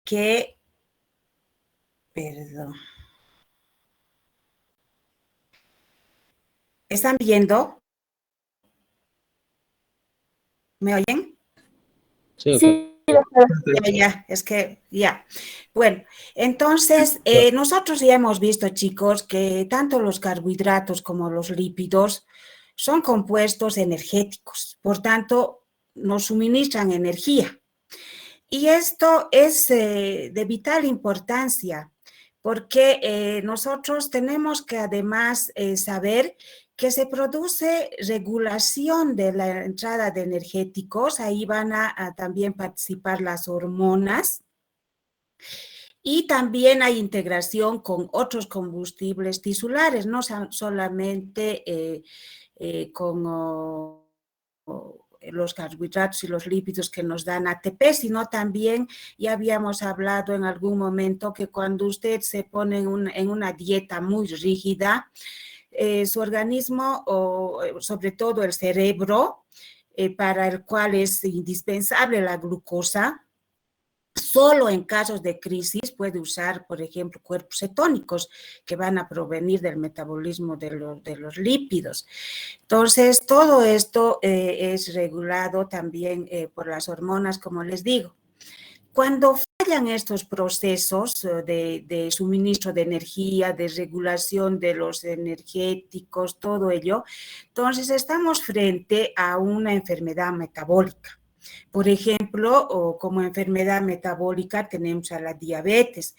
que, perdón, ¿están viendo? ¿Me oyen? Sí, ok. Sí, Es que ya. Bueno, entonces nosotros ya hemos visto, chicos, que tanto los carbohidratos como los lípidos son compuestos energéticos, por tanto, nos suministran energía. Y esto es de vital importancia, porque nosotros tenemos que además saber que se produce regulación de la entrada de energéticos, ahí van a también participar las hormonas, y también hay integración con otros combustibles tisulares, no solamente con los carbohidratos y los lípidos que nos dan ATP, sino también, ya habíamos hablado en algún momento, que cuando usted se pone en una dieta muy rígida, su organismo, o sobre todo el cerebro, para el cual es indispensable la glucosa, solo en casos de crisis puede usar, por ejemplo, cuerpos cetónicos que van a provenir del metabolismo de los lípidos. Entonces, todo esto es regulado también por las hormonas, como les digo. Cuando fallan estos procesos de suministro de energía, de regulación de los energéticos, todo ello, entonces estamos frente a una enfermedad metabólica. Por ejemplo, o como enfermedad metabólica tenemos a la diabetes.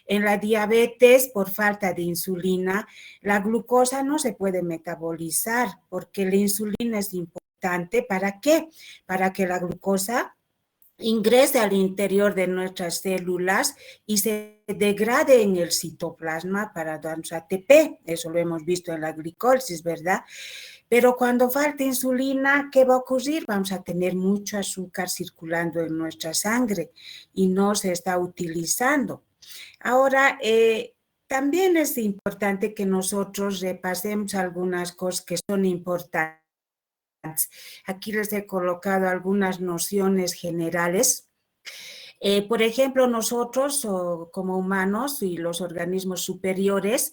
En la diabetes, por falta de insulina, la glucosa no se puede metabolizar porque la insulina es importante. ¿Para qué? Para que la glucosa ingrese al interior de nuestras células y se degrade en el citoplasma para darnos ATP. Eso lo hemos visto en la glicólisis, ¿verdad? Pero cuando falta insulina, ¿qué va a ocurrir? Vamos a tener mucho azúcar circulando en nuestra sangre y no se está utilizando. Ahora, también es importante que nosotros repasemos algunas cosas que son importantes. Aquí les he colocado algunas nociones generales. Por ejemplo, nosotros como humanos y los organismos superiores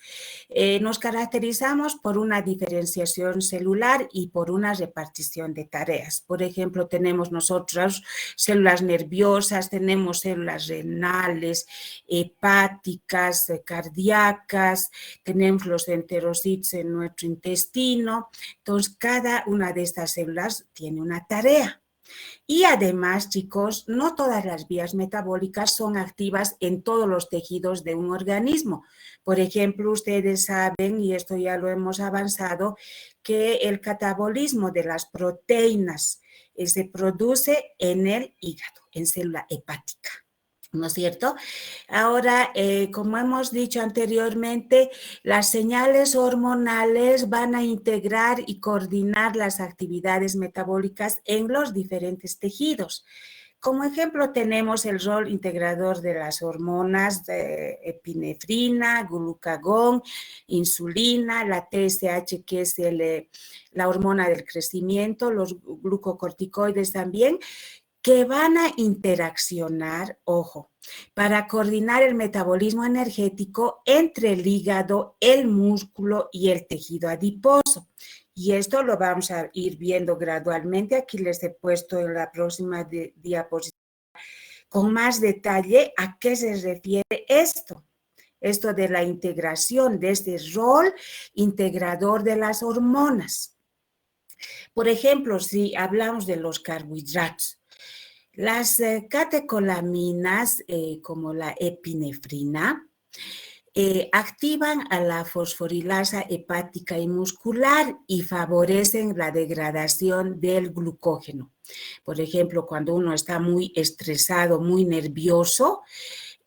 nos caracterizamos por una diferenciación celular y por una repartición de tareas. Por ejemplo, tenemos nosotros células nerviosas, tenemos células renales, hepáticas, cardíacas, tenemos los enterocitos en nuestro intestino. Entonces, cada una de estas células tiene una tarea. Y además, chicos, no todas las vías metabólicas son activas en todos los tejidos de un organismo. Por ejemplo, ustedes saben, y esto ya lo hemos avanzado, que el catabolismo de las proteínas se produce en el hígado, en célula hepática. ¿No es cierto? Ahora, como hemos dicho anteriormente, las señales hormonales van a integrar y coordinar las actividades metabólicas en los diferentes tejidos. Como ejemplo tenemos el rol integrador de las hormonas de epinefrina, glucagón, insulina, la TSH, que es la hormona del crecimiento, los glucocorticoides también, que van a interaccionar, ojo, para coordinar el metabolismo energético entre el hígado, el músculo y el tejido adiposo. Y esto lo vamos a ir viendo gradualmente. Aquí les he puesto en la próxima diapositiva con más detalle a qué se refiere esto. Esto de la integración, de este rol integrador de las hormonas. Por ejemplo, si hablamos de los carbohidratos, las catecolaminas, como la epinefrina, activan a la fosforilasa hepática y muscular y favorecen la degradación del glucógeno. Por ejemplo, cuando uno está muy estresado, muy nervioso,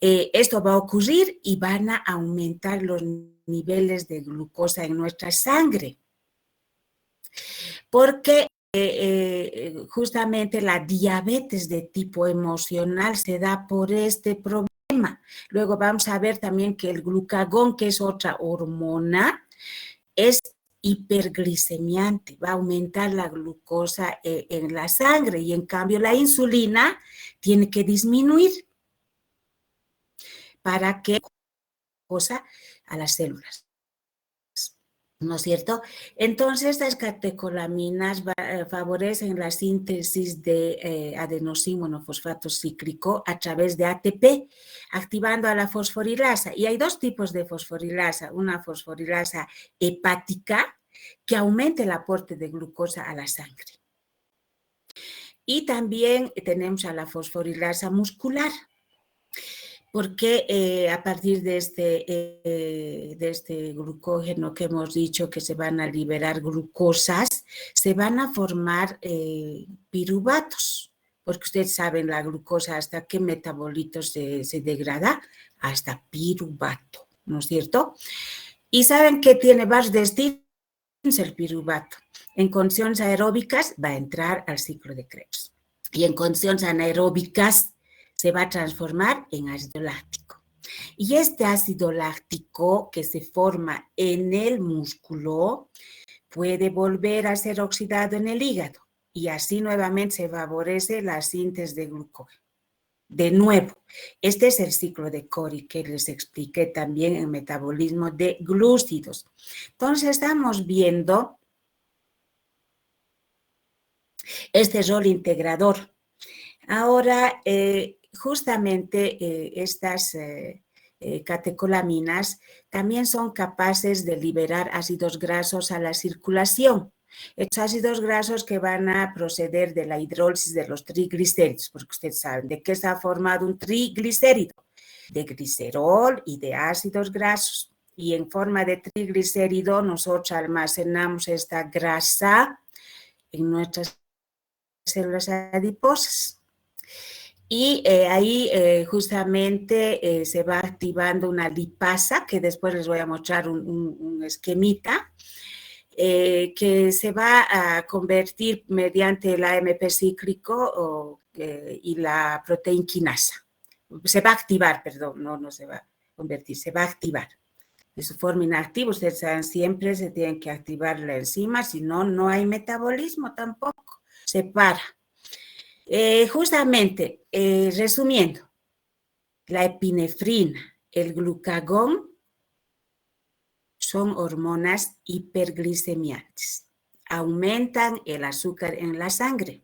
esto va a ocurrir y van a aumentar los niveles de glucosa en nuestra sangre. Porque justamente la diabetes de tipo emocional se da por este problema. Luego vamos a ver también que el glucagón, que es otra hormona, es hiperglicemiante, va a aumentar la glucosa en la sangre y en cambio la insulina tiene que disminuir. para que cosa a las células, ¿no es cierto? Entonces, las catecolaminas favorecen la síntesis de adenosín monofosfato cíclico a través de ATP, activando a la fosforilasa. Y hay dos tipos de fosforilasa, una fosforilasa hepática, que aumenta el aporte de glucosa a la sangre. Y también tenemos a la fosforilasa muscular, porque a partir de este glucógeno que hemos dicho que se van a liberar glucosas, se van a formar piruvatos, porque ustedes saben la glucosa hasta qué metabolitos se degrada, hasta piruvato, ¿no es cierto? Y saben que tiene varios destinos el piruvato. En condiciones aeróbicas va a entrar al ciclo de Krebs y en condiciones anaeróbicas se va a transformar en ácido láctico. Y este ácido láctico que se forma en el músculo puede volver a ser oxidado en el hígado y así nuevamente se favorece la síntesis de glucógeno. De nuevo, este es el ciclo de Cori que les expliqué también en metabolismo de glúcidos. Entonces estamos viendo este rol integrador. Ahora, justamente estas catecolaminas también son capaces de liberar ácidos grasos a la circulación. Estos ácidos grasos que van a proceder de la hidrólisis de los triglicéridos, porque ustedes saben de qué está formado un triglicérido, de glicerol y de ácidos grasos. Y en forma de triglicérido nosotros almacenamos esta grasa en nuestras células adiposas. Y ahí justamente se va activando una lipasa, que después les voy a mostrar un esquemita, que se va a convertir mediante el AMP cíclico y la proteinquinasa. Se va a activar, perdón, no se va a convertir, se va a activar. De su forma inactiva, ustedes saben, siempre se tiene que activar la enzima, si no, no hay metabolismo tampoco, se para. Justamente, resumiendo, la epinefrina, el glucagón son hormonas hiperglicemiantes, aumentan el azúcar en la sangre.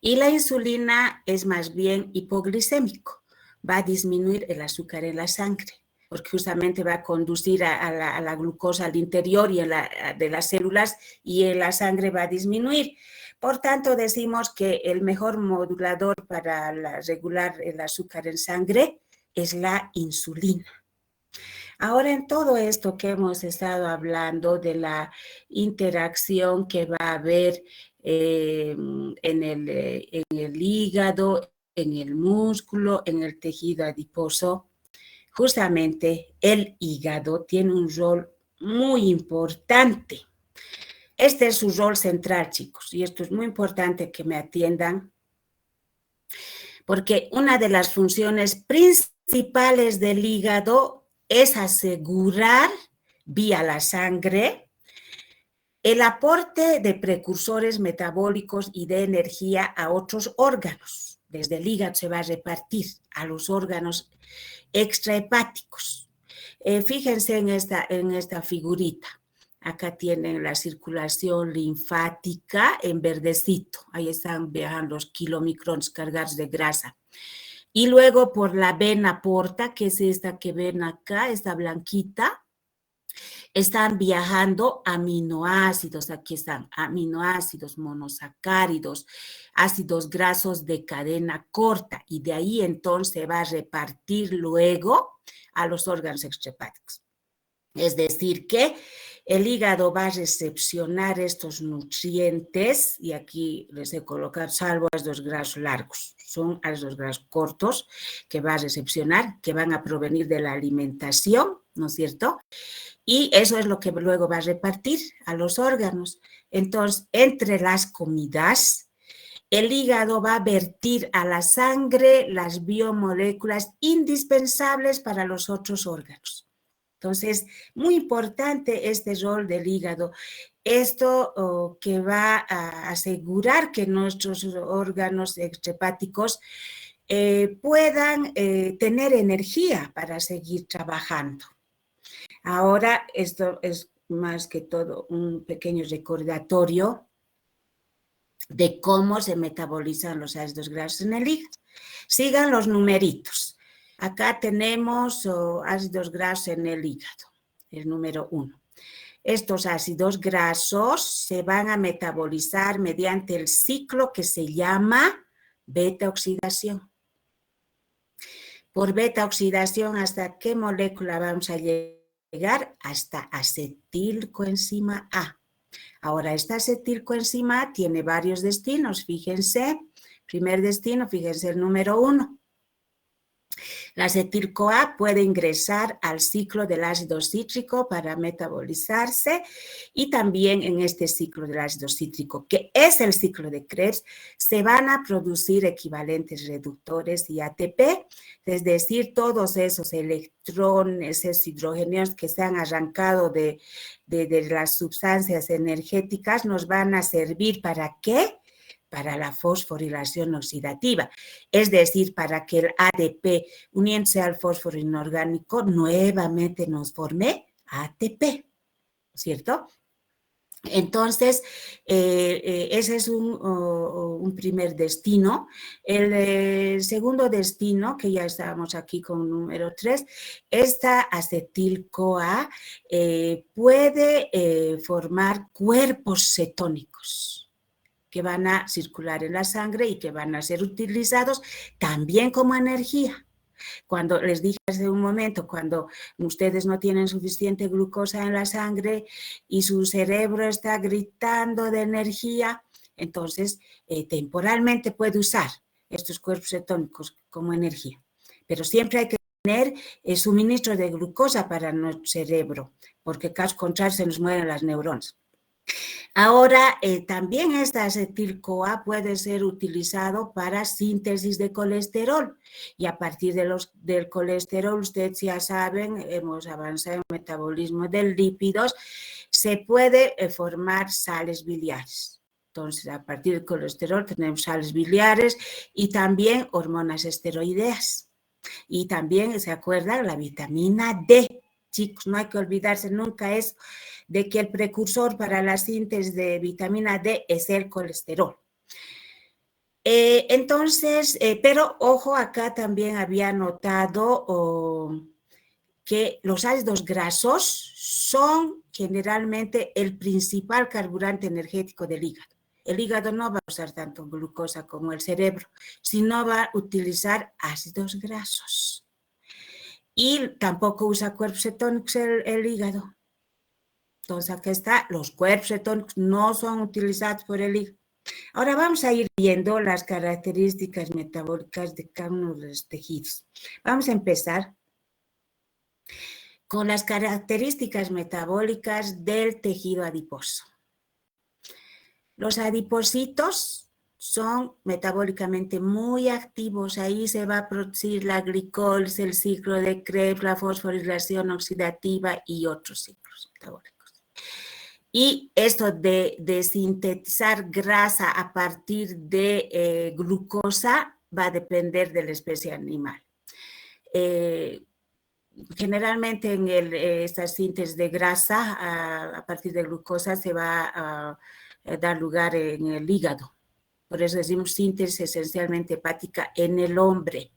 Y la insulina es más bien hipoglicémico, va a disminuir el azúcar en la sangre, porque justamente va a conducir a la glucosa al interior y de las células y en la sangre va a disminuir. Por tanto, decimos que el mejor modulador para regular el azúcar en sangre es la insulina. Ahora, en todo esto que hemos estado hablando de la interacción que va a haber en el hígado, en el músculo, en el tejido adiposo, justamente el hígado tiene un rol muy importante. Este es su rol central, chicos, y esto es muy importante que me atiendan, porque una de las funciones principales del hígado es asegurar, vía la sangre, el aporte de precursores metabólicos y de energía a otros órganos. Desde el hígado se va a repartir a los órganos extrahepáticos. Fíjense en esta figurita. Acá tienen la circulación linfática en verdecito. Ahí están viajando los kilomicrones cargados de grasa. Y luego por la vena porta, que es esta que ven acá, esta blanquita, están viajando aminoácidos. Aquí están aminoácidos, monosacáridos, ácidos grasos de cadena corta. Y de ahí entonces se va a repartir luego a los órganos extrahepáticos. Es decir, que el hígado va a recepcionar estos nutrientes, y aquí les he colocado salvo ácidos grasos largos, son ácidos grasos cortos que va a recepcionar, que van a provenir de la alimentación, ¿no es cierto? Y eso es lo que luego va a repartir a los órganos. Entonces, entre las comidas, el hígado va a vertir a la sangre las biomoléculas indispensables para los otros órganos. Entonces, muy importante este rol del hígado. Esto que va a asegurar que nuestros órganos extrahepáticos puedan tener energía para seguir trabajando. Ahora, esto es más que todo un pequeño recordatorio de cómo se metabolizan los ácidos grasos en el hígado. Sigan los numeritos. Acá tenemos ácidos grasos en el hígado, el número 1. Estos ácidos grasos se van a metabolizar mediante el ciclo que se llama beta-oxidación. Por beta-oxidación, ¿hasta qué molécula vamos a llegar? Hasta acetilcoenzima A. Ahora, esta acetilcoenzima A tiene varios destinos, fíjense. Primer destino, fíjense el número 1. La acetil-CoA puede ingresar al ciclo del ácido cítrico para metabolizarse y también en este ciclo del ácido cítrico, que es el ciclo de Krebs, se van a producir equivalentes reductores y ATP, es decir, todos esos electrones, esos hidrógenos que se han arrancado de las sustancias energéticas nos van a servir ¿para qué? Para la fosforilación oxidativa, es decir, para que el ADP uniéndose al fósforo inorgánico nuevamente nos forme ATP, ¿cierto? Entonces, ese es un primer destino. El segundo destino, que ya estábamos aquí con número 3, esta acetil-CoA puede formar cuerpos cetónicos que van a circular en la sangre y que van a ser utilizados también como energía. Cuando les dije hace un momento, cuando ustedes no tienen suficiente glucosa en la sangre y su cerebro está gritando de energía, entonces temporalmente puede usar estos cuerpos cetónicos como energía. Pero siempre hay que tener suministro de glucosa para nuestro cerebro, porque caso contrario se nos mueren las neuronas. Ahora, también esta acetil-CoA puede ser utilizado para síntesis de colesterol y a partir del colesterol, ustedes ya saben, hemos avanzado en el metabolismo de lípidos, se puede formar sales biliares. Entonces, a partir del colesterol tenemos sales biliares y también hormonas esteroideas. Y también, ¿se acuerdan? La vitamina D. Chicos, no hay que olvidarse nunca eso, de que el precursor para la síntesis de vitamina D es el colesterol. Entonces, pero ojo, acá también había notado que los ácidos grasos son generalmente el principal carburante energético del hígado. El hígado no va a usar tanto glucosa como el cerebro, sino va a utilizar ácidos grasos. Y tampoco usa cuerpos cetónicos el hígado. Entonces, aquí está, los cuerpos cetónicos no son utilizados por el hígado. Ahora vamos a ir viendo las características metabólicas de cada uno de los tejidos. Vamos a empezar con las características metabólicas del tejido adiposo. Los adipocitos son metabólicamente muy activos, ahí se va a producir la glicólisis, el ciclo de Krebs, la fosforilación oxidativa y otros ciclos metabólicos. Y esto de sintetizar grasa a partir de glucosa va a depender de la especie animal. Generalmente en esta síntesis de grasa a partir de glucosa se va a dar lugar en el hígado. Por eso decimos síntesis esencialmente hepática en el hombre.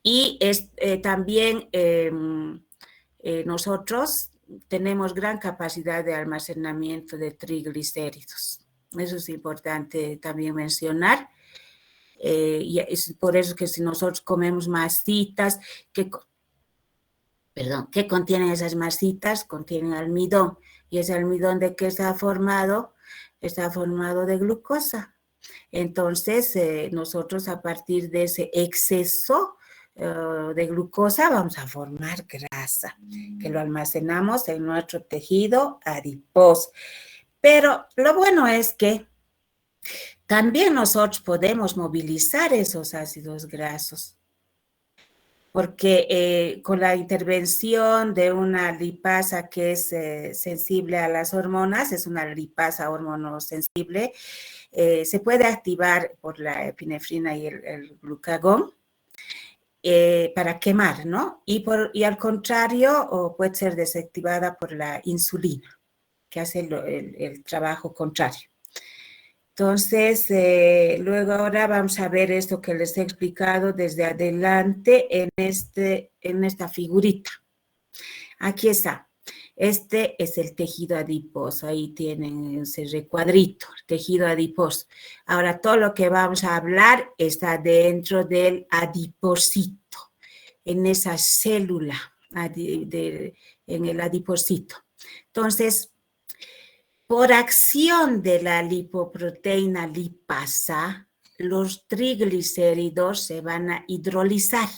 Y también nosotros tenemos gran capacidad de almacenamiento de triglicéridos. Eso es importante también mencionar. Y es por eso que si nosotros comemos masitas, ¿qué contienen esas masitas? Contienen almidón. ¿Y ese almidón de qué está formado? Está formado de glucosa. Entonces, nosotros a partir de ese exceso de glucosa vamos a formar grasa, que lo almacenamos en nuestro tejido adiposo. Pero lo bueno es que también nosotros podemos movilizar esos ácidos grasos, porque con la intervención de una lipasa que es sensible a las hormonas, es una lipasa hormonosensible, se puede activar por la epinefrina y el glucagón para quemar, ¿no? Y al contrario, puede ser desactivada por la insulina, que hace el trabajo contrario. Entonces, luego ahora vamos a ver esto que les he explicado desde adelante en esta figurita. Aquí está. Este es el tejido adiposo. Ahí tienen ese recuadrito, el tejido adiposo. Ahora, todo lo que vamos a hablar está dentro del adiposito, en esa célula, en el adiposito. Entonces, por acción de la lipoproteína lipasa, los triglicéridos se van a hidrolizar.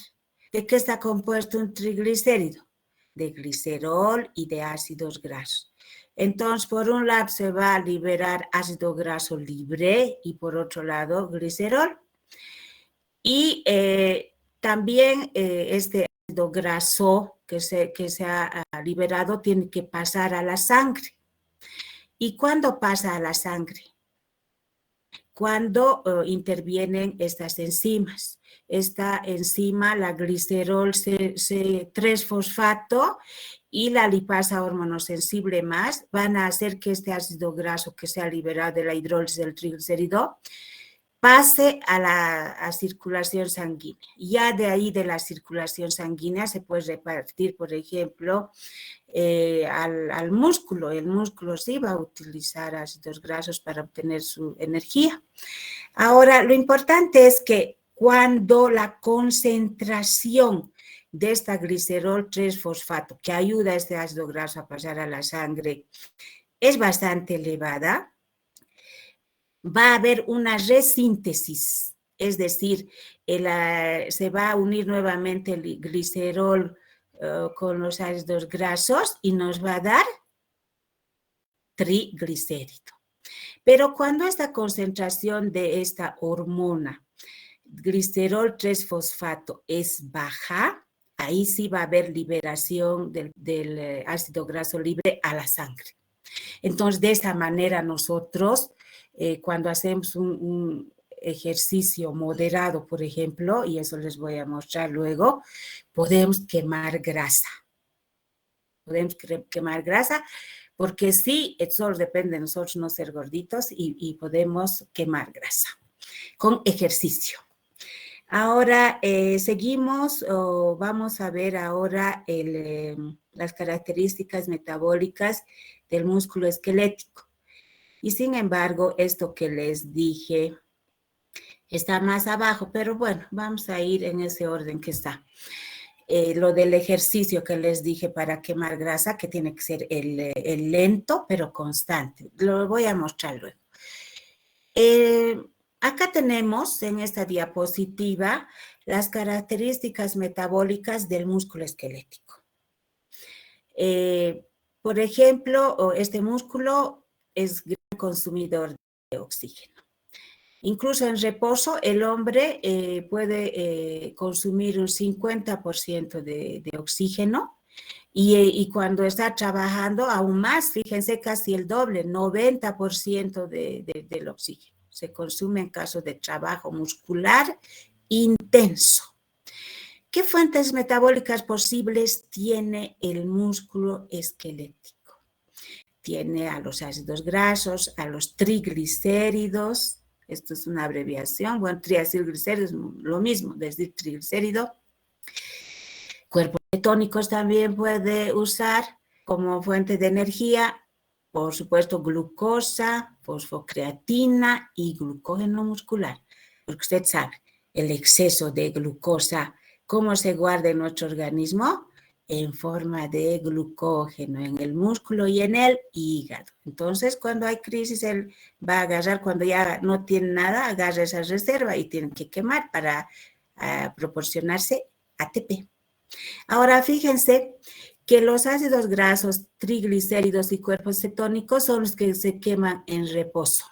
¿De qué está compuesto un triglicérido? De glicerol y de ácidos grasos. Entonces, por un lado se va a liberar ácido graso libre y por otro lado glicerol. Y también este ácido graso que se ha liberado tiene que pasar a la sangre. ¿Y cuándo pasa a la sangre? Cuando intervienen estas enzimas. Esta enzima, la glicerol C3-fosfato y la lipasa hormonosensible más, van a hacer que este ácido graso que se ha liberado de la hidrólisis del triglicérido pase a la circulación sanguínea. Ya de ahí de la circulación sanguínea se puede repartir, por ejemplo, al músculo. El músculo sí va a utilizar ácidos grasos para obtener su energía. Ahora, lo importante es que cuando la concentración de esta glicerol 3-fosfato, que ayuda a este ácido graso a pasar a la sangre, es bastante elevada, va a haber una resíntesis, es decir, se va a unir nuevamente el glicerol con los ácidos grasos y nos va a dar triglicérido. Pero cuando esta concentración de esta hormona, glicerol 3-fosfato, es baja, ahí sí va a haber liberación del ácido graso libre a la sangre. Entonces, de esa manera nosotros, cuando hacemos un ejercicio moderado, por ejemplo, y eso les voy a mostrar luego, podemos quemar grasa. Podemos quemar grasa porque sí, solo depende de nosotros no ser gorditos y podemos quemar grasa con ejercicio. Ahora seguimos, vamos a ver ahora las características metabólicas del músculo esquelético. Y sin embargo, esto que les dije está más abajo, pero bueno, vamos a ir en ese orden que está. Lo del ejercicio que les dije para quemar grasa, que tiene que ser el lento, pero constante. Lo voy a mostrar luego. Acá tenemos en esta diapositiva las características metabólicas del músculo esquelético. Por ejemplo, este músculo es gran consumidor de oxígeno. Incluso en reposo, el hombre puede consumir un 50% de oxígeno y cuando está trabajando aún más, fíjense, casi el doble, 90% del oxígeno se consume en caso de trabajo muscular intenso. ¿Qué fuentes metabólicas posibles tiene el músculo esquelético? Tiene a los ácidos grasos, a los triglicéridos, esto es una abreviación, bueno, triacilglicérido es lo mismo, es decir, triglicérido. Cuerpos cetónicos también puede usar como fuente de energía, por supuesto, glucosa, fosfocreatina y glucógeno muscular. Porque usted sabe, el exceso de glucosa, ¿cómo se guarda en nuestro organismo? En forma de glucógeno en el músculo y en el hígado. Entonces, cuando hay crisis, él va a agarrar, cuando ya no tiene nada, agarra esa reserva y tiene que quemar para proporcionarse ATP. Ahora, fíjense que los ácidos grasos, triglicéridos y cuerpos cetónicos son los que se queman en reposo.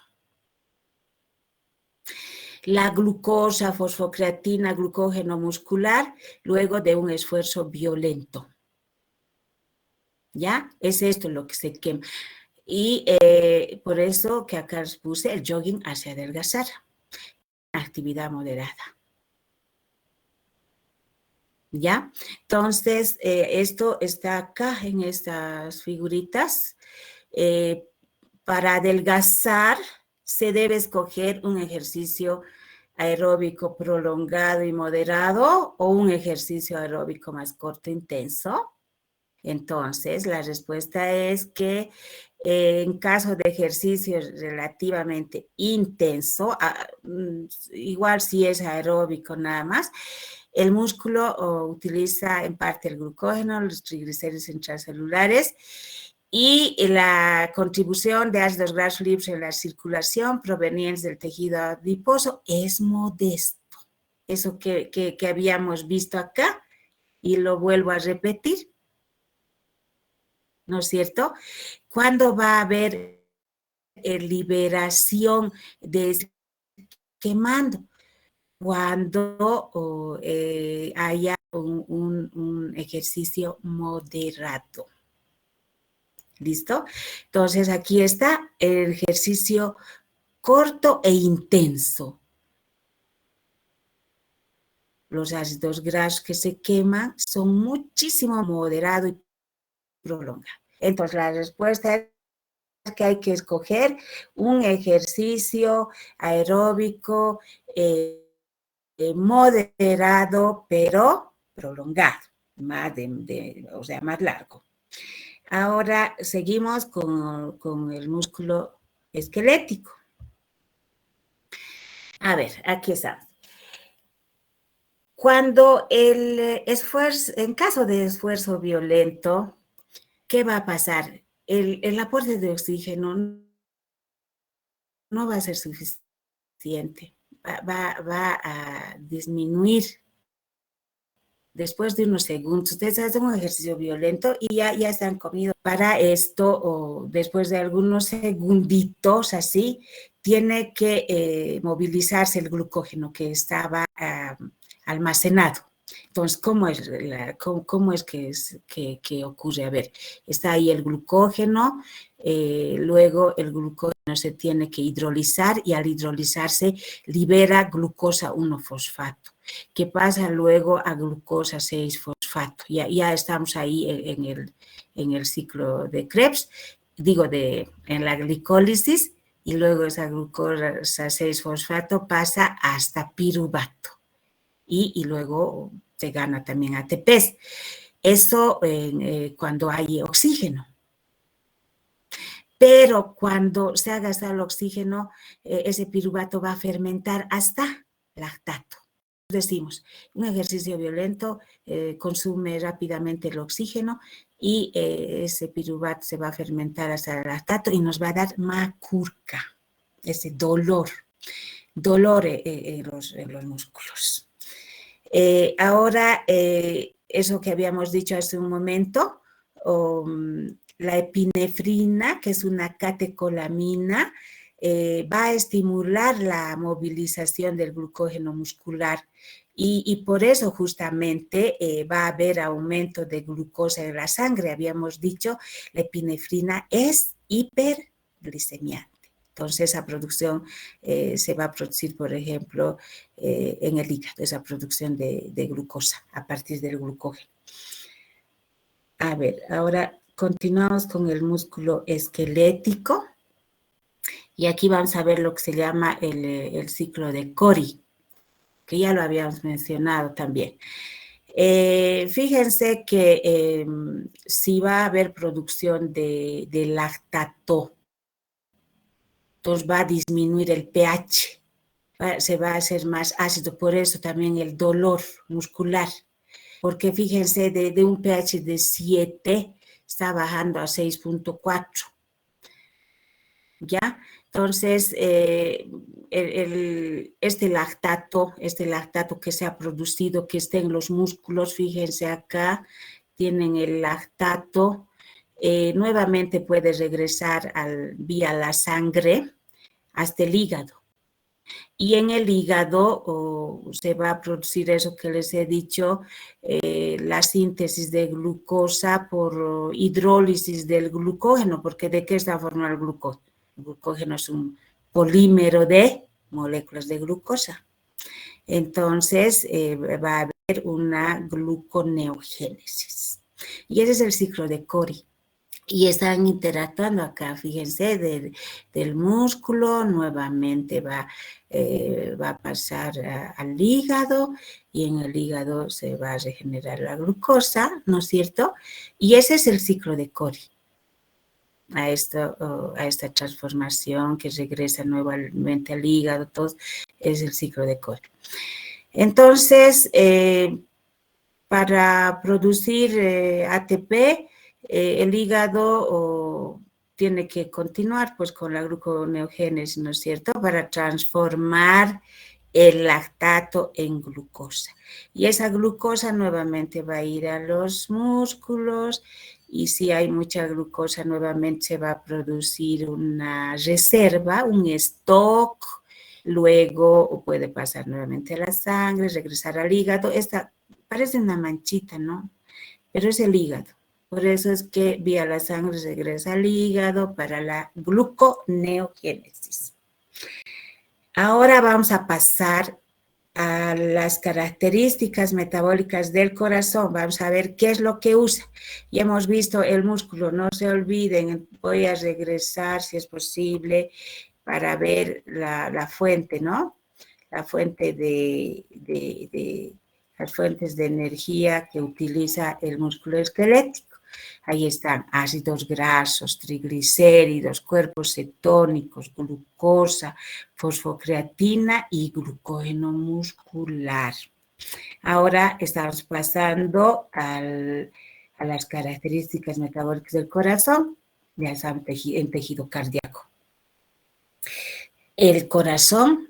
La glucosa, fosfocreatina, glucógeno muscular, luego de un esfuerzo violento. ¿Ya? Es esto lo que se quema. Y por eso que acá les puse el jogging hacia adelgazar, actividad moderada. ¿Ya? Entonces, esto está acá en estas figuritas. Para adelgazar, se debe escoger un ejercicio aeróbico prolongado y moderado o un ejercicio aeróbico más corto e intenso. Entonces, la respuesta es que en caso de ejercicio relativamente intenso, igual si es aeróbico nada más, el músculo utiliza en parte el glucógeno, los triglicéridos intracelulares y la contribución de ácidos grasos libres en la circulación provenientes del tejido adiposo es modesto. Eso que habíamos visto acá y lo vuelvo a repetir, ¿no es cierto? ¿Cuándo va a haber liberación de quemando? Cuando haya un ejercicio moderado. ¿Listo? Entonces, aquí está el ejercicio corto e intenso. Los ácidos grasos que se queman son muchísimo moderado y prolongado. Entonces, la respuesta es que hay que escoger un ejercicio aeróbico moderado, pero prolongado, o sea, más largo. Ahora seguimos con el músculo esquelético. A ver, aquí está. Cuando el esfuerzo, en caso de esfuerzo violento, ¿qué va a pasar? El aporte de oxígeno no va a ser suficiente, va a disminuir después de unos segundos. Ustedes hacen un ejercicio violento y ya están comidos. Para esto, o después de algunos segunditos así, tiene que movilizarse el glucógeno que estaba almacenado. Entonces, ¿cómo es que ocurre? A ver, está ahí el glucógeno, luego el glucógeno se tiene que hidrolizar y al hidrolizarse libera glucosa 1-fosfato, que pasa luego a glucosa 6-fosfato. Ya estamos ahí en el ciclo de Krebs, en la glicólisis, y luego esa glucosa 6-fosfato pasa hasta piruvato. Y luego se gana también ATPs. Eso cuando hay oxígeno. Pero cuando se ha gastado el oxígeno, ese piruvato va a fermentar hasta lactato. Decimos, un ejercicio violento consume rápidamente el oxígeno y ese piruvato se va a fermentar hasta el lactato y nos va a dar macurca, ese dolor en los músculos. Ahora, eso que habíamos dicho hace un momento, la epinefrina, que es una catecolamina, va a estimular la movilización del glucógeno muscular y por eso justamente va a haber aumento de glucosa en la sangre. Habíamos dicho, la epinefrina es hiperglicemiante. Entonces, esa producción se va a producir, por ejemplo, en el hígado, esa producción de glucosa a partir del glucógeno. A ver, ahora continuamos con el músculo esquelético. Y aquí vamos a ver lo que se llama el ciclo de Cori, que ya lo habíamos mencionado también. Fíjense que si va a haber producción de lactato, entonces va a disminuir el pH, se va a hacer más ácido, por eso también el dolor muscular, porque fíjense, de un pH de 7 está bajando a 6.4, ¿ya? Entonces, este lactato que se ha producido, que está en los músculos, fíjense acá, tienen el lactato, nuevamente puede regresar vía la sangre hasta el hígado. Y en el hígado se va a producir eso que les he dicho, la síntesis de glucosa por hidrólisis del glucógeno, porque ¿de qué está formado el glucógeno? El glucógeno es un polímero de moléculas de glucosa. Entonces va a haber una gluconeogénesis. Y ese es el ciclo de Cori. Y están interactuando acá, fíjense, del músculo, nuevamente va a pasar al hígado y en el hígado se va a regenerar la glucosa, ¿no es cierto? Y ese es el ciclo de Cori, a esta transformación que regresa nuevamente al hígado, todo es el ciclo de Cori. Entonces, para producir ATP, el hígado tiene que continuar pues con la gluconeogénesis, ¿no es cierto?, para transformar el lactato en glucosa. Y esa glucosa nuevamente va a ir a los músculos y si hay mucha glucosa nuevamente se va a producir una reserva, un stock, luego puede pasar nuevamente a la sangre, regresar al hígado. Esta parece una manchita, ¿no? Pero es el hígado. Por eso es que vía la sangre regresa al hígado para la gluconeogénesis. Ahora vamos a pasar a las características metabólicas del corazón. Vamos a ver qué es lo que usa. Ya hemos visto el músculo, no se olviden, voy a regresar si es posible para ver la fuente, ¿no? La fuente las fuentes de energía que utiliza el músculo esquelético. Ahí están ácidos grasos, triglicéridos, cuerpos cetónicos, glucosa, fosfocreatina y glucógeno muscular. Ahora estamos pasando a las características metabólicas del corazón, ya saben, en tejido cardíaco. El corazón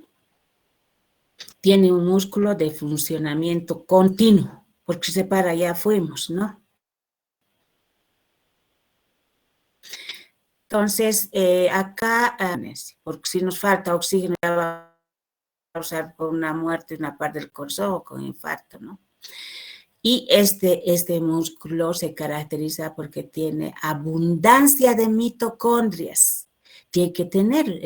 tiene un músculo de funcionamiento continuo, porque si se para ya fuimos, ¿no? Entonces, acá, porque si nos falta oxígeno, ya va a causar una muerte una parte del corazón o con infarto, ¿no? Y este músculo se caracteriza porque tiene abundancia de mitocondrias. Tiene que tener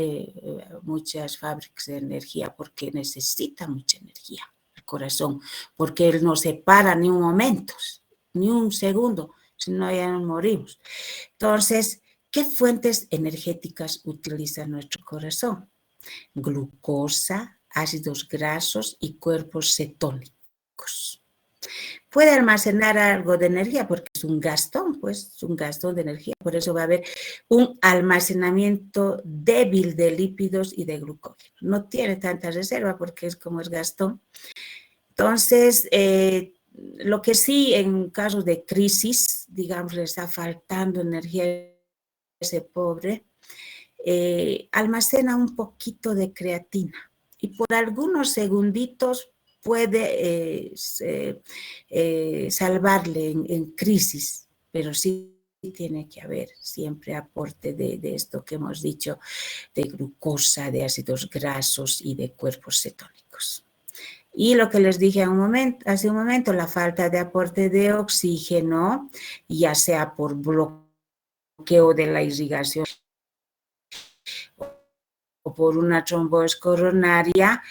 muchas fábricas de energía porque necesita mucha energía el corazón, porque él no se para ni un momento, ni un segundo, si no ya nos morimos. Entonces, ¿qué fuentes energéticas utiliza nuestro corazón? Glucosa, ácidos grasos y cuerpos cetónicos. Puede almacenar algo de energía porque es un gastón, pues es un gastón de energía, por eso va a haber un almacenamiento débil de lípidos y de glucógeno. No tiene tanta reserva porque es como es gastón. Entonces, lo que sí en casos de crisis, digamos, le está faltando energía a ese pobre, almacena un poquito de creatina y por algunos segunditos puede salvarle en crisis, pero sí tiene que haber siempre aporte de esto que hemos dicho, de glucosa, de ácidos grasos y de cuerpos cetónicos. Y lo que les dije hace un momento, la falta de aporte de oxígeno, ya sea por bloqueo de la irrigación o por una trombosis coronaria,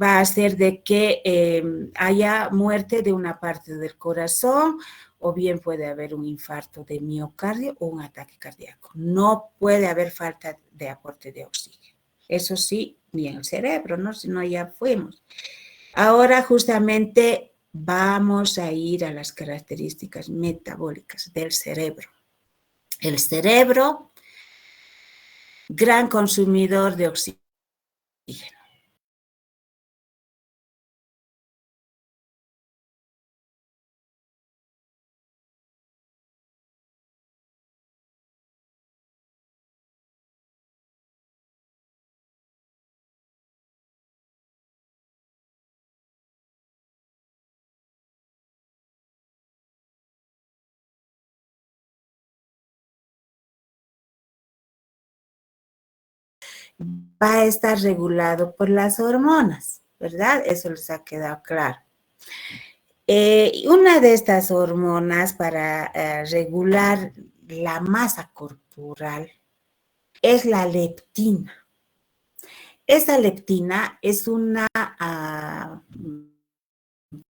va a hacer de que haya muerte de una parte del corazón o bien puede haber un infarto de miocardio o un ataque cardíaco. No puede haber falta de aporte de oxígeno. Eso sí, ni en el cerebro, ¿no? Si no, ya fuimos. Ahora justamente vamos a ir a las características metabólicas del cerebro. El cerebro, gran consumidor de oxígeno. va a estar regulado por las hormonas, ¿verdad? Eso les ha quedado claro. Una de estas hormonas para regular la masa corporal es la leptina. Esa leptina es una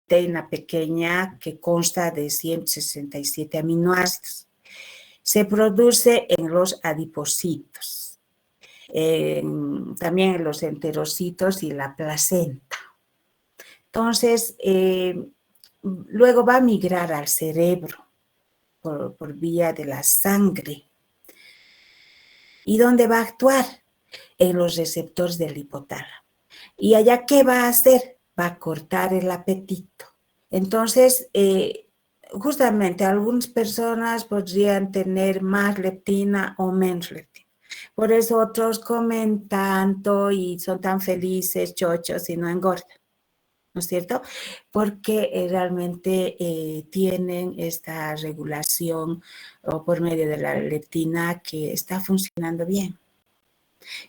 proteína pequeña que consta de 167 aminoácidos. Se produce en los adipocitos, también en los enterocitos y la placenta. Entonces, luego va a migrar al cerebro por vía de la sangre. ¿Y dónde va a actuar? En los receptores del hipotálamo. ¿Y allá qué va a hacer? Va a cortar el apetito. Entonces, justamente algunas personas podrían tener más leptina o menos leptina. Por eso otros comen tanto y son tan felices, chochos y no engordan, ¿no es cierto? Porque realmente tienen esta regulación por medio de la leptina que está funcionando bien.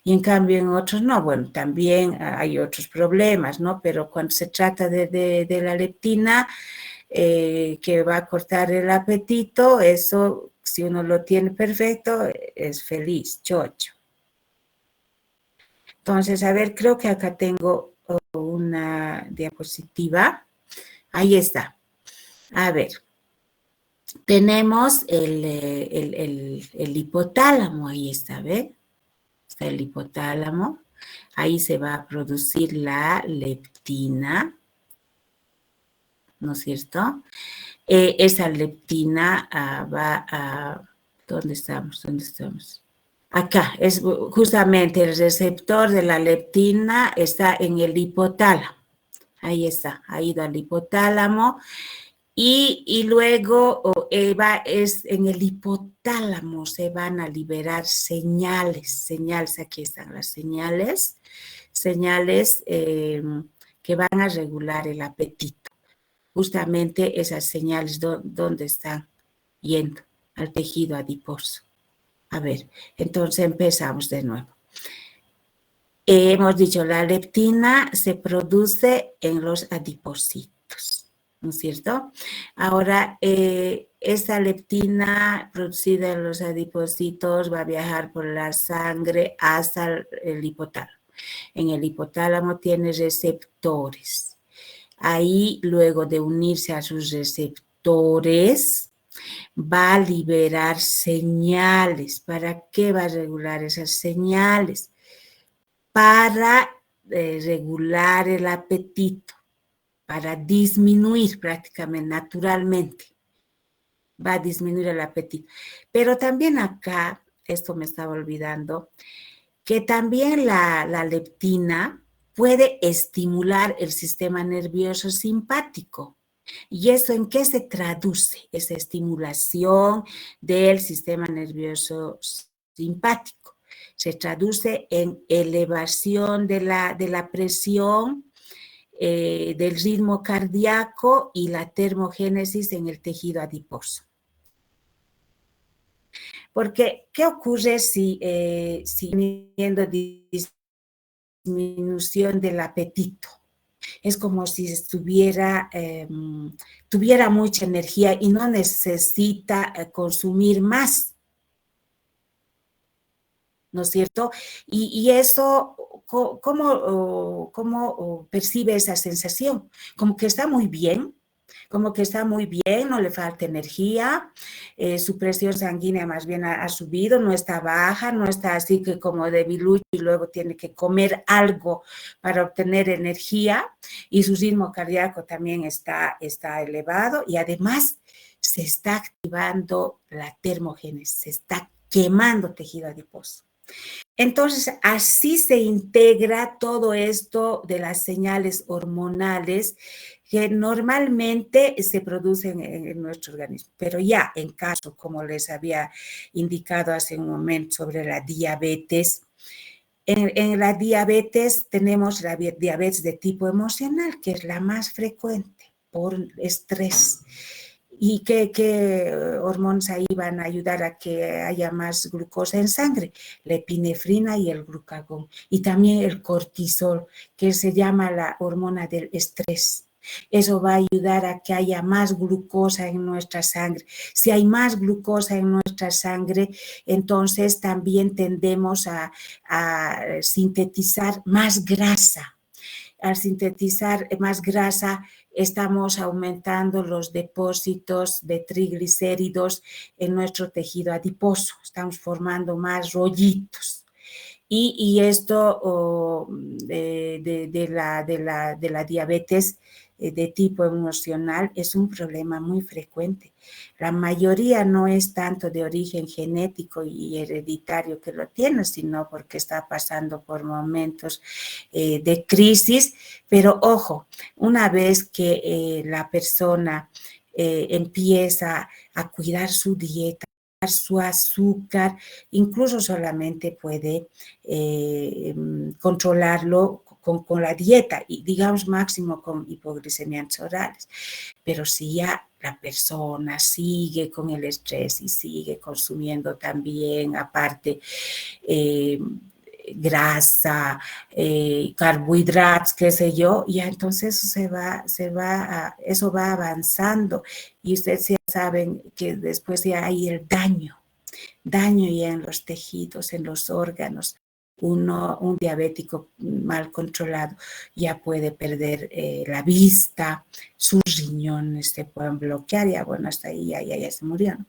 Y en cambio en otros no, bueno, también hay otros problemas, ¿no? Pero cuando se trata de la leptina, que va a cortar el apetito, eso, si uno lo tiene perfecto, es feliz, chocho. Entonces, a ver, creo que acá tengo una diapositiva. Ahí está. A ver, tenemos el hipotálamo, ahí está, ¿ven? Está el hipotálamo. Ahí se va a producir la leptina, ¿no es cierto? Esa leptina va a... ¿Dónde estamos? ¿Dónde estamos? Acá, es justamente el receptor de la leptina está en el hipotálamo. Ahí está, ha ido al hipotálamo. Y luego es en el hipotálamo se van a liberar señales, aquí están las señales que van a regular el apetito. Justamente esas señales, ¿dónde están yendo? Al tejido adiposo. A ver, entonces empezamos de nuevo. Hemos dicho, la leptina se produce en los adipocitos, ¿no es cierto? Ahora, esa leptina producida en los adipocitos va a viajar por la sangre hasta el hipotálamo. En el hipotálamo tiene receptores. Ahí, luego de unirse a sus receptores, va a liberar señales. ¿Para qué va a regular esas señales? Para regular el apetito, para disminuir prácticamente, naturalmente. Va a disminuir el apetito. Pero también acá, esto me estaba olvidando, que también la leptina puede estimular el sistema nervioso simpático. ¿Y eso en qué se traduce? Esa estimulación del sistema nervioso simpático. Se traduce en elevación de la presión, del ritmo cardíaco y la termogénesis en el tejido adiposo. Porque, ¿qué ocurre si teniendo disminución del apetito? Es como si tuviera mucha energía y no necesita consumir más, ¿no es cierto? Y eso, ¿cómo percibe esa sensación? Como que está muy bien, no le falta energía, su presión sanguínea más bien ha subido, no está baja, no está así que como debilucho y luego tiene que comer algo para obtener energía, y su ritmo cardíaco también está elevado, y además se está activando la termogénesis, se está quemando tejido adiposo. Entonces, así se integra todo esto de las señales hormonales que normalmente se producen en nuestro organismo. Pero ya en caso, como les había indicado hace un momento sobre la diabetes, en la diabetes tenemos la diabetes de tipo emocional, que es la más frecuente por estrés. ¿Y qué hormonas ahí van a ayudar a que haya más glucosa en sangre? La epinefrina y el glucagón. Y también el cortisol, que se llama la hormona del estrés. Eso va a ayudar a que haya más glucosa en nuestra sangre. Si hay más glucosa en nuestra sangre, entonces también tendemos a sintetizar más grasa. Al sintetizar más grasa, estamos aumentando los depósitos de triglicéridos en nuestro tejido adiposo. Estamos formando más rollitos. Y esto de la diabetes de tipo emocional es un problema muy frecuente. La mayoría no es tanto de origen genético y hereditario que lo tiene, sino porque está pasando por momentos de crisis. Pero ojo, una vez que la persona empieza a cuidar su dieta, su azúcar, incluso solamente puede controlarlo con la dieta y digamos máximo con hipoglicemiantes orales. Pero si ya la persona sigue con el estrés y sigue consumiendo también aparte grasa, carbohidratos, qué sé yo, ya entonces eso va avanzando y ustedes ya saben que después ya hay el daño ya en los tejidos, en los órganos. Un diabético mal controlado ya puede perder la vista, sus riñones se pueden bloquear, ya bueno, hasta ahí ya se murió, ¿no?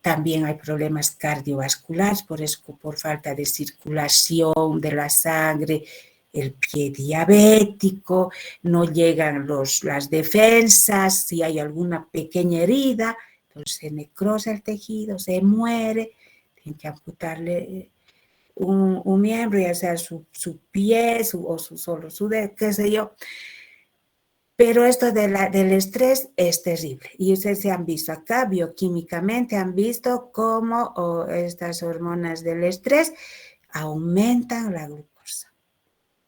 También hay problemas cardiovasculares, por falta de circulación de la sangre, el pie diabético, no llegan las defensas, si hay alguna pequeña herida, entonces se necrosa el tejido, se muere, tienen que amputarle un miembro, ya sea su pie solo su dedo, qué sé yo. Pero esto del estrés es terrible. Y ustedes se han visto acá, bioquímicamente han visto cómo estas hormonas del estrés aumentan la glucosa.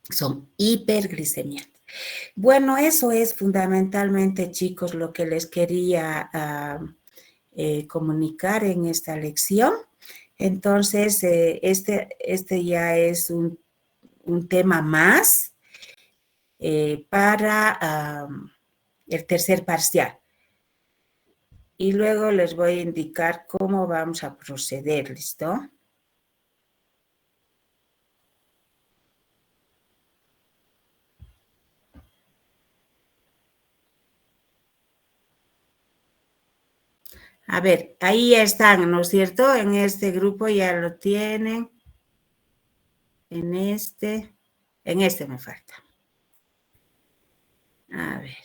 Son hiperglicemiantes. Bueno, eso es fundamentalmente, chicos, lo que les quería comunicar en esta lección. Entonces, este ya es un tema más para el tercer parcial. Y luego les voy a indicar cómo vamos a proceder, ¿listo? A ver, ahí están, ¿no es cierto? En este grupo ya lo tienen. En este me falta. A ver.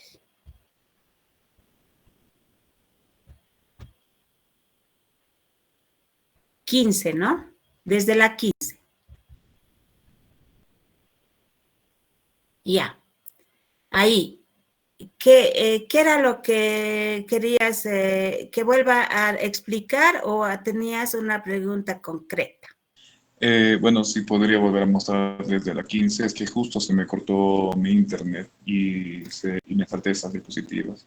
$15, ¿no? Desde la 15. Ya. Ahí. ¿Qué era lo que querías que vuelva a explicar o tenías una pregunta concreta? Bueno, sí podría volver a mostrar desde la 15, es que justo se me cortó mi internet y me falté esas diapositivas.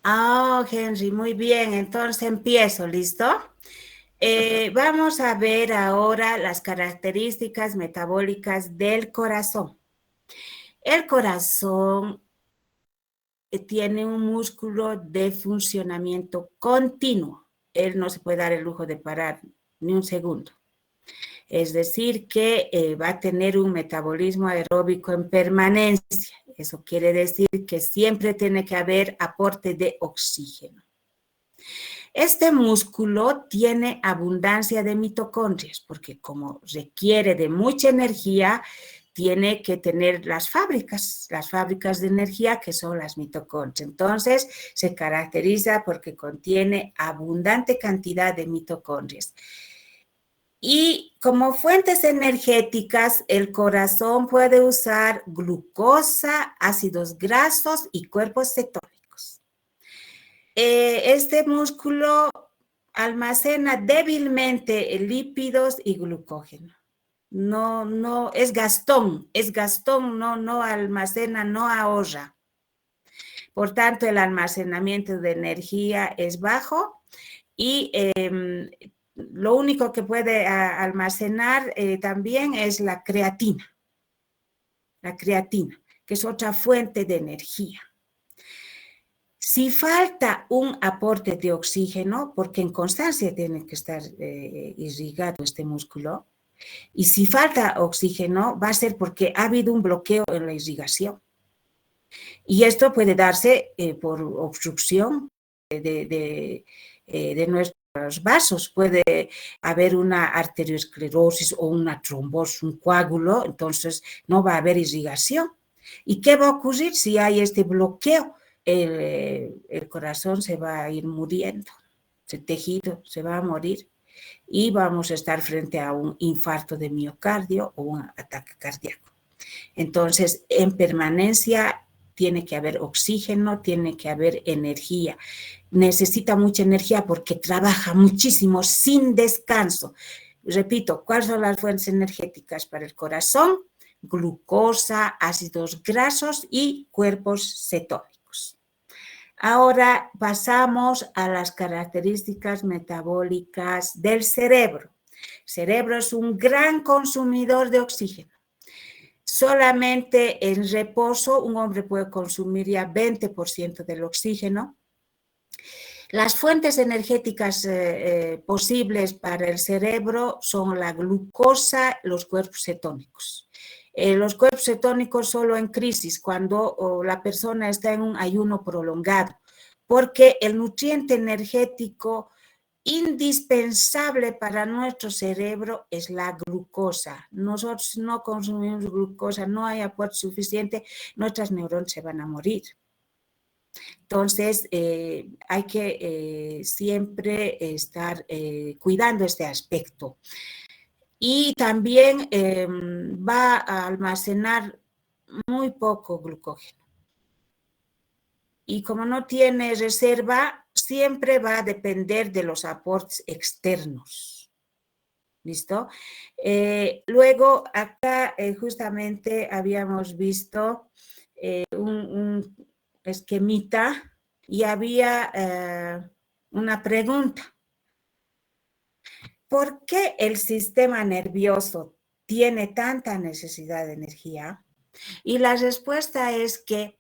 Ah, Henry, muy bien. Entonces empiezo, ¿listo? Vamos a ver ahora las características metabólicas del corazón. El corazón tiene un músculo de funcionamiento continuo. Él no se puede dar el lujo de parar ni un segundo. Es decir, que va a tener un metabolismo aeróbico en permanencia. Eso quiere decir que siempre tiene que haber aporte de oxígeno. Este músculo tiene abundancia de mitocondrias, porque como requiere de mucha energía, tiene que tener las fábricas de energía que son las mitocondrias. Entonces, se caracteriza porque contiene abundante cantidad de mitocondrias. Y como fuentes energéticas, el corazón puede usar glucosa, ácidos grasos y cuerpos cetónicos. Este músculo almacena débilmente lípidos y glucógeno. No, es gastón, no almacena, no ahorra. Por tanto, el almacenamiento de energía es bajo y lo único que puede almacenar también es la creatina, que es otra fuente de energía. Si falta un aporte de oxígeno, porque en constancia tiene que estar irrigado este músculo, y si falta oxígeno va a ser porque ha habido un bloqueo en la irrigación. Y esto puede darse por obstrucción de nuestros vasos. Puede haber una arteriosclerosis o una trombosis, un coágulo, entonces no va a haber irrigación. ¿Y qué va a ocurrir si hay este bloqueo? El corazón se va a ir muriendo, el tejido se va a morir y vamos a estar frente a un infarto de miocardio o un ataque cardíaco. Entonces, en permanencia tiene que haber oxígeno, tiene que haber energía. Necesita mucha energía porque trabaja muchísimo sin descanso. Repito, ¿cuáles son las fuentes energéticas para el corazón? Glucosa, ácidos grasos y cuerpos cetónicos. Ahora pasamos a las características metabólicas del cerebro. El cerebro es un gran consumidor de oxígeno. Solamente en reposo un hombre puede consumir ya 20% del oxígeno. Las fuentes energéticas posibles para el cerebro son la glucosa, los cuerpos cetónicos. Los cuerpos cetónicos solo en crisis, cuando la persona está en un ayuno prolongado, porque el nutriente energético indispensable para nuestro cerebro es la glucosa. Nosotros no consumimos glucosa, no hay aporte suficiente, nuestras neuronas se van a morir. Entonces, hay que siempre estar cuidando este aspecto. Y también va a almacenar muy poco glucógeno. Y como no tiene reserva, siempre va a depender de los aportes externos. ¿Listo? Luego, acá justamente habíamos visto un esquemita y había una pregunta. ¿Por qué el sistema nervioso tiene tanta necesidad de energía? Y la respuesta es que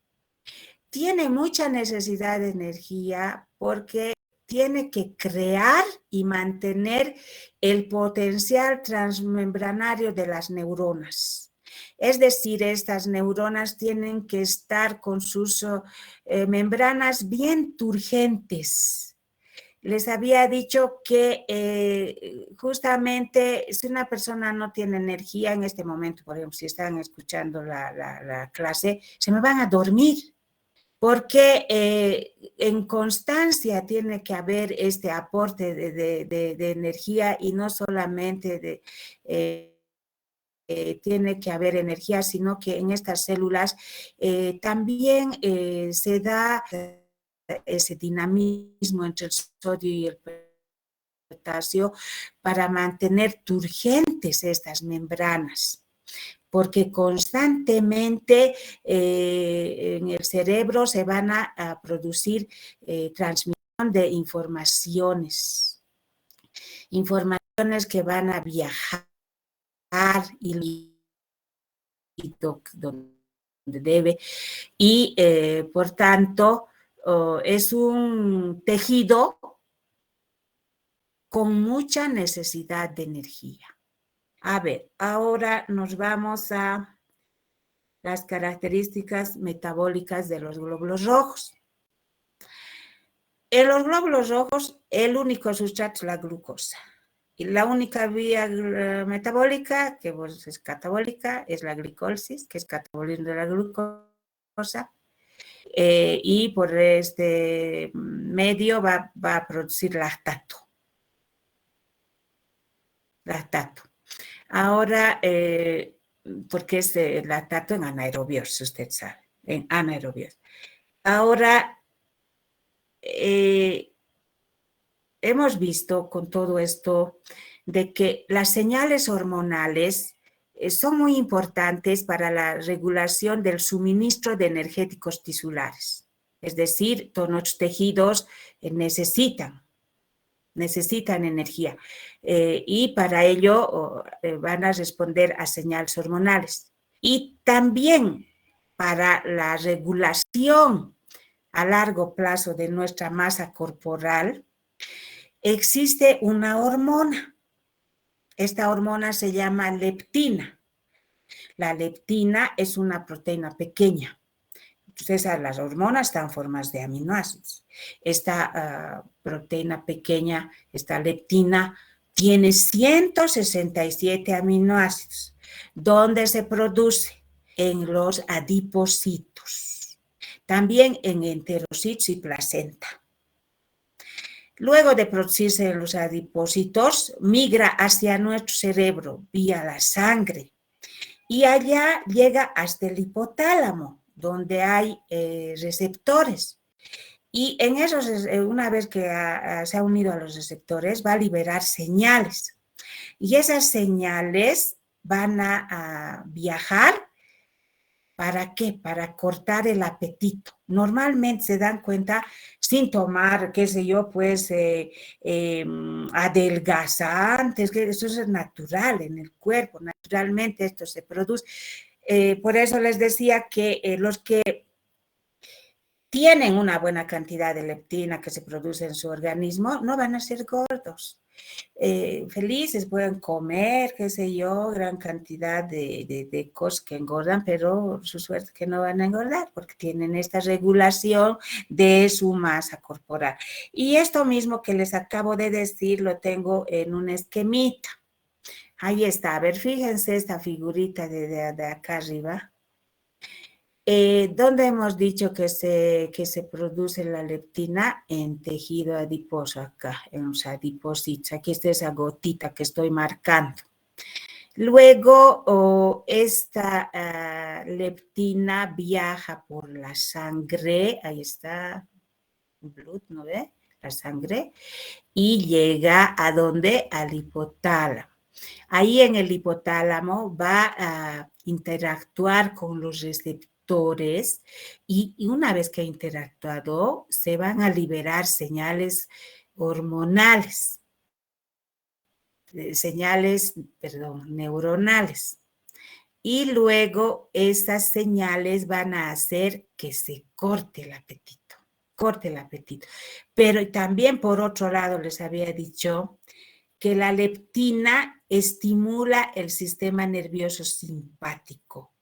tiene mucha necesidad de energía porque tiene que crear y mantener el potencial transmembranario de las neuronas. Es decir, estas neuronas tienen que estar con sus membranas bien turgentes. Les había dicho que justamente si una persona no tiene energía en este momento, por ejemplo, si están escuchando la clase, se me van a dormir, porque en constancia tiene que haber este aporte de energía y no solamente tiene que haber energía, sino que en estas células también se da ese dinamismo entre el sodio y el potasio para mantener turgentes estas membranas, porque constantemente en el cerebro se van a producir transmisión de informaciones que van a viajar y donde debe, y por tanto es un tejido con mucha necesidad de energía. A ver, ahora nos vamos a las características metabólicas de los glóbulos rojos. En los glóbulos rojos, el único sustrato es la glucosa. Y la única vía metabólica, que es catabólica, es la glicólisis, que es catabolismo de la glucosa. Y por este medio va a producir lactato. Ahora, porque es lactato en anaerobios, usted sabe, en anaerobios. Ahora, hemos visto con todo esto de que las señales hormonales son muy importantes para la regulación del suministro de energéticos tisulares. Es decir, todos nuestros tejidos necesitan energía y para ello van a responder a señales hormonales. Y también para la regulación a largo plazo de nuestra masa corporal, existe una hormona. Esta hormona se llama leptina. La leptina es una proteína pequeña. Entonces, las hormonas están en formas de aminoácidos. Esta proteína pequeña, esta leptina, tiene 167 aminoácidos. ¿Dónde se produce? En los adipocitos. También en enterocitos y placenta. Luego de producirse en los adipocitos, migra hacia nuestro cerebro vía la sangre y allá llega hasta el hipotálamo, donde hay receptores. Y en esos, una vez que se ha unido a los receptores, va a liberar señales. Y esas señales van a viajar. ¿Para qué? Para cortar el apetito. Normalmente se dan cuenta sin tomar, qué sé yo, pues adelgazantes, que eso es natural en el cuerpo, naturalmente esto se produce. Por eso les decía que los que tienen una buena cantidad de leptina que se produce en su organismo no van a ser gordos. Felices, pueden comer, qué sé yo, gran cantidad de cosas que engordan, pero su suerte que no van a engordar porque tienen esta regulación de su masa corporal. Y esto mismo que les acabo de decir lo tengo en un esquemita. Ahí está, a ver, fíjense esta figurita de acá arriba. ¿Dónde hemos dicho que se produce la leptina? En tejido adiposo acá, en los adipocitos. Aquí está esa gotita que estoy marcando. Luego, esta leptina viaja por la sangre, ahí está, blood, ¿no ve? La sangre, y llega ¿a dónde? Al hipotálamo. Ahí en el hipotálamo va a interactuar con los receptores y una vez que ha interactuado se van a liberar señales hormonales, neuronales. Y luego esas señales van a hacer que se corte el apetito. Pero también por otro lado les había dicho que la leptina estimula el sistema nervioso simpático,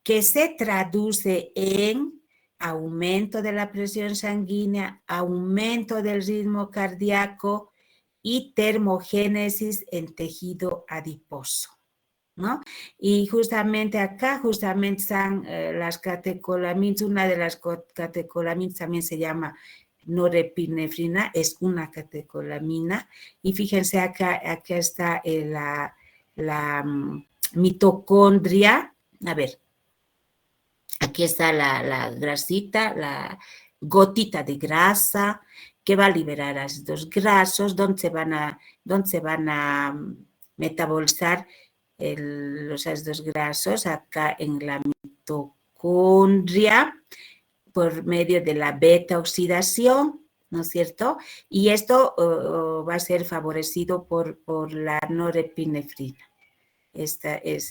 que se traduce en aumento de la presión sanguínea, aumento del ritmo cardíaco y termogénesis en tejido adiposo, ¿no? Y justamente acá, están las catecolaminas, una de las catecolaminas también se llama norepinefrina, es una catecolamina, y fíjense acá está la mitocondria, a ver, aquí está la grasita, la gotita de grasa que va a liberar ácidos grasos, donde se van a metabolizar los ácidos grasos acá en la mitocondria por medio de la beta oxidación, ¿no es cierto? Y esto va a ser favorecido por la norepinefrina. Esta es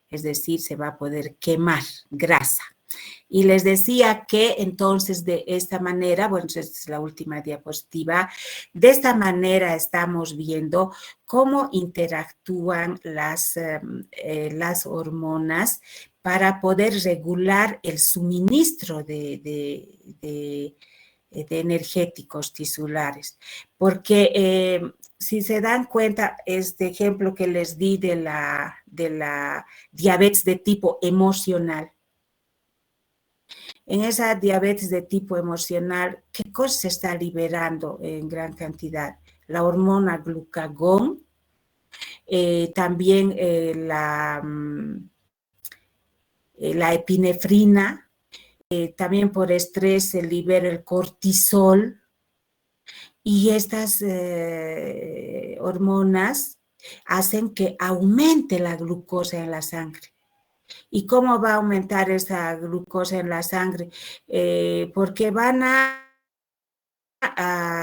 decir, se va a poder quemar grasa. Y les decía que entonces de esta manera, bueno, esta es la última diapositiva, de esta manera estamos viendo cómo interactúan las hormonas para poder regular el suministro de energéticos tisulares. Porque si se dan cuenta, este ejemplo que les di de la diabetes de tipo emocional, en esa diabetes de tipo emocional, ¿qué cosa se está liberando en gran cantidad? La hormona glucagón, también la epinefrina, también por estrés se libera el cortisol, y estas hormonas hacen que aumente la glucosa en la sangre. ¿Y cómo va a aumentar esa glucosa en la sangre? Porque van a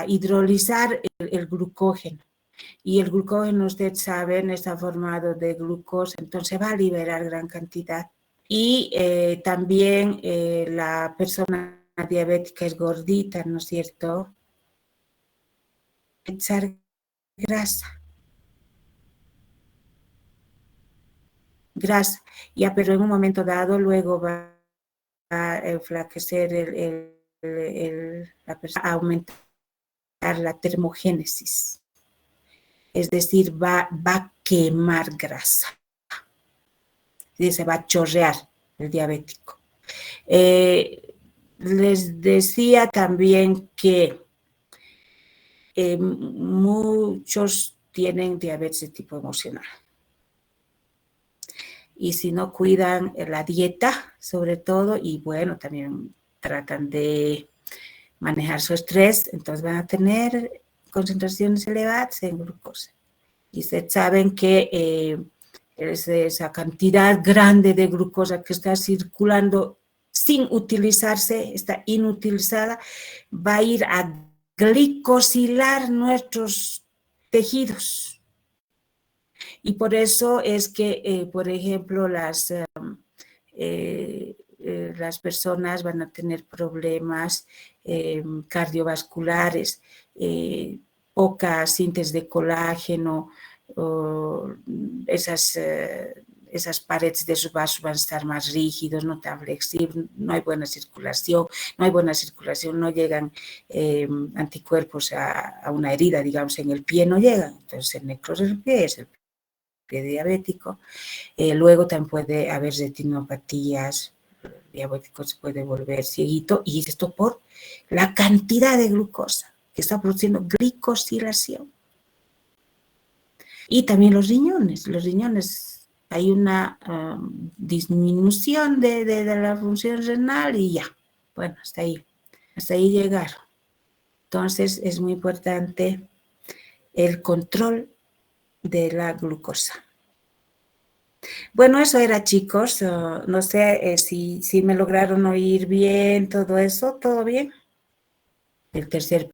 hidrolizar el glucógeno. Y el glucógeno, usted sabe, está formado de glucosa, entonces va a liberar gran cantidad. Y también la persona diabética es gordita, ¿no es cierto? Echar grasa. Ya, pero en un momento dado luego va a enflaquecer la persona, a aumentar la termogénesis. Es decir, va a quemar grasa. Y se va a chorrear el diabético. Les decía también que muchos tienen diabetes de tipo emocional. Y si no cuidan la dieta, sobre todo, y bueno, también tratan de manejar su estrés, entonces van a tener concentraciones elevadas en glucosa. Y ustedes saben que esa cantidad grande de glucosa que está circulando sin utilizarse, está inutilizada, va a ir a glicosilar nuestros tejidos. Y por eso es que, por ejemplo, las personas van a tener problemas cardiovasculares, poca síntesis de colágeno, esas paredes de sus vasos van a estar más rígidos, no tan flexibles, no hay buena circulación, no llegan anticuerpos a una herida, digamos, en el pie no llegan, entonces el necrosis del pie es el pie diabético. Luego también puede haber retinopatías, el diabético se puede volver cieguito, y esto por la cantidad de glucosa que está produciendo glicosilación. Y también los riñones, hay una disminución de la función renal y ya, bueno, hasta ahí llegaron. Entonces es muy importante el control de la glucosa. Bueno, eso era, chicos. No sé si me lograron oír bien todo eso. ¿Todo bien? El tercer